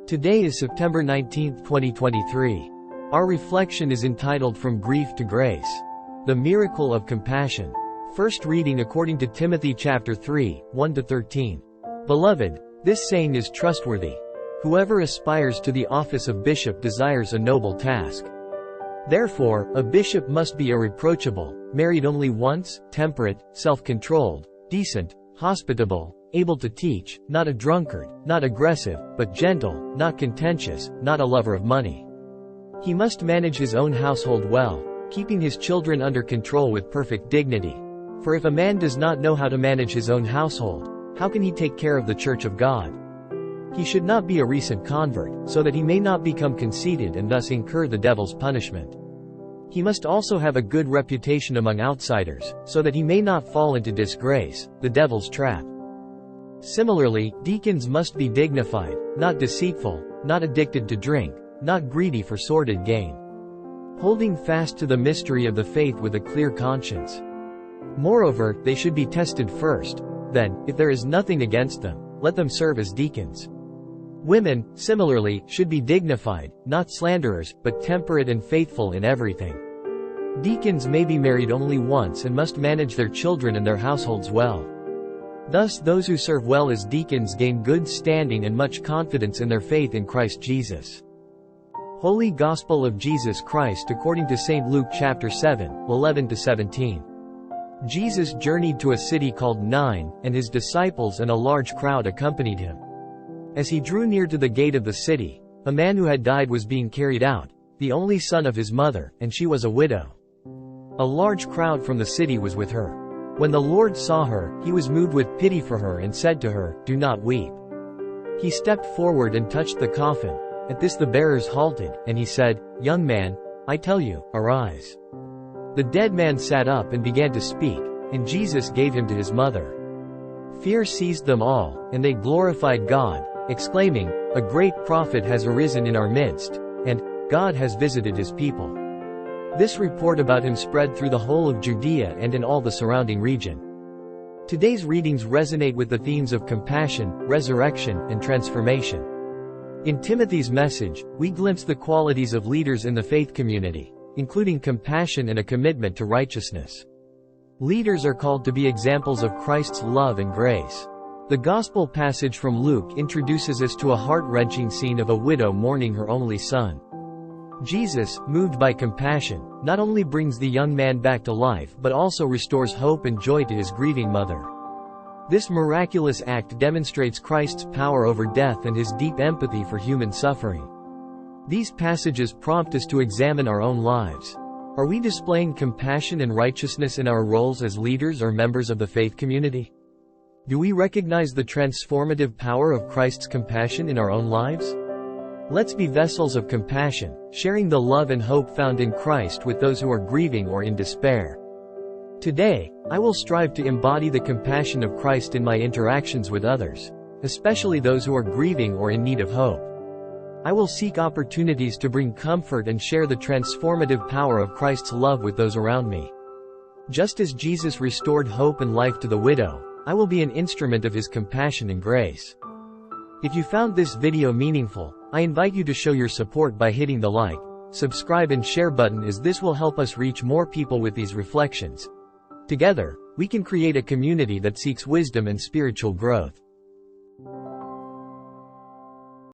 Today is September 19, 2023. Our reflection is entitled From Grief to Grace. The Miracle of Compassion. First reading according to Timothy chapter 3, 1-13. Beloved, this saying is trustworthy. Whoever aspires to the office of bishop desires a noble task. Therefore, a bishop must be irreproachable, married only once, temperate, self-controlled, decent, hospitable, able to teach, not a drunkard, not aggressive, but gentle, not contentious, not a lover of money. He must manage his own household well, keeping his children under control with perfect dignity. For if a man does not know how to manage his own household, how can he take care of the church of God? He should not be a recent convert, so that he may not become conceited and thus incur the devil's punishment. He must also have a good reputation among outsiders, so that he may not fall into disgrace, the devil's trap. Similarly, deacons must be dignified, not deceitful, not addicted to drink, not greedy for sordid gain. Holding fast to the mystery of the faith with a clear conscience. Moreover, they should be tested first. Then, if there is nothing against them, let them serve as deacons. Women, similarly, should be dignified, not slanderers, but temperate and faithful in everything. Deacons may be married only once and must manage their children and their households well. Thus those who serve well as deacons gain good standing and much confidence in their faith in Christ Jesus. Holy Gospel of Jesus Christ according to St. Luke chapter 7, 11-17. Jesus journeyed to a city called Nain, and his disciples and a large crowd accompanied him. As he drew near to the gate of the city, a man who had died was being carried out, the only son of his mother, and she was a widow. A large crowd from the city was with her. When the Lord saw her, he was moved with pity for her and said to her, "Do not weep." He stepped forward and touched the coffin. At this the bearers halted, and he said, "Young man, I tell you, arise." The dead man sat up and began to speak, and Jesus gave him to his mother. Fear seized them all, and they glorified God, exclaiming, "A great prophet has arisen in our midst, and God has visited his people." This report about him spread through the whole of Judea and in all the surrounding region. Today's readings resonate with the themes of compassion, resurrection, and transformation. In Timothy's message, we glimpse the qualities of leaders in the faith community, including compassion and a commitment to righteousness. Leaders are called to be examples of Christ's love and grace. The Gospel passage from Luke introduces us to a heart-wrenching scene of a widow mourning her only son. Jesus, moved by compassion, not only brings the young man back to life but also restores hope and joy to his grieving mother. This miraculous act demonstrates Christ's power over death and his deep empathy for human suffering. These passages prompt us to examine our own lives. Are we displaying compassion and righteousness in our roles as leaders or members of the faith community? Do we recognize the transformative power of Christ's compassion in our own lives? Let's be vessels of compassion, sharing the love and hope found in Christ with those who are grieving or in despair. Today, I will strive to embody the compassion of Christ in my interactions with others, especially those who are grieving or in need of hope. I will seek opportunities to bring comfort and share the transformative power of Christ's love with those around me. Just as Jesus restored hope and life to the widow, I will be an instrument of his compassion and grace. If you found this video meaningful, I invite you to show your support by hitting the like, subscribe and share button, as this will help us reach more people with these reflections. Together, we can create a community that seeks wisdom and spiritual growth.